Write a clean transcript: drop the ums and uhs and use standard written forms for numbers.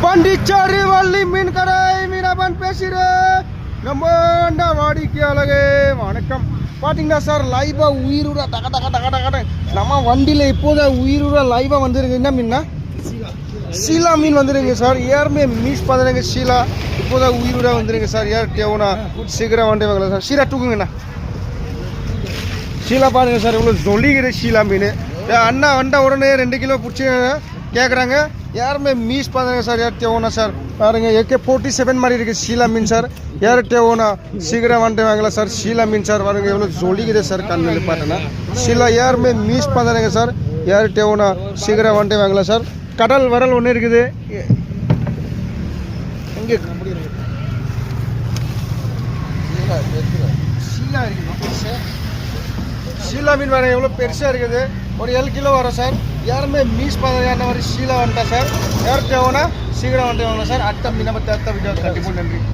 பாண்டிச்சேரி வள்ளி மீன் கடை மீனவன் பேசுகிறேன். நம்ம வாடிக்கையாளரே வணக்கம். பார்த்தீங்கன்னா சார் லைவா உயிரூரா டக டக டக டக நம்ம வண்டியில் இப்போத உயிரூரா லைவா வந்துருங்க. என்ன மீன்னா சீலா மீன் வந்துருங்க சார். யாருமே மிஸ் பண்ணுறேங்க. சீலா இப்போதான் உயிரூரா வந்துருங்க சார். யார் தேவனா சீக்கிரம் வண்டி வாங்கல சார். சீலா தூக்குங்கண்ணா. சீலா பாருங்க சார், இவ்வளோ ஜொலிக்கிற சீலா மீன். அண்ணா வந்த உடனே 2 கிலோ பிடிச்சி கேட்குறாங்க. யாருமே மிஸ் பண்ணுறாங்க சார். யார் தேவனா சார் பாருங்க. AK-47 மாதிரி இருக்குது சீலா மீன் சார். யார் தேவனா சீக்கிரம் வண்டி வாங்கல சார். சீலா மீன் சார் பாருங்க எவ்வளோ ஜொலிக்குது சார். கண்ணில் பார்த்தேன்னா சீலா யாருமே மிஸ் பண்ணுறாங்க சார். யார் தேவனா சீக்கிரம் வண்டி வாங்கல சார். கடல் வரல் ஒன்று இருக்குது இங்கே. சீலா இருக்குது. சீலா மீன் வேறு எவ்வளோ பெருசாக இருக்குது. ஒரு 7 கிலோ வரும் சார். யாருமே மிஸ் பண்ணுற மாதிரி சீலா வந்துட்டா சார். யார் தேவைன்னா சீக்கிரம் வந்துட்டு வாங்க சார். அடுத்த மீனை பற்றி அடுத்த வீடியோ கண்டிப்பாக நன்றி.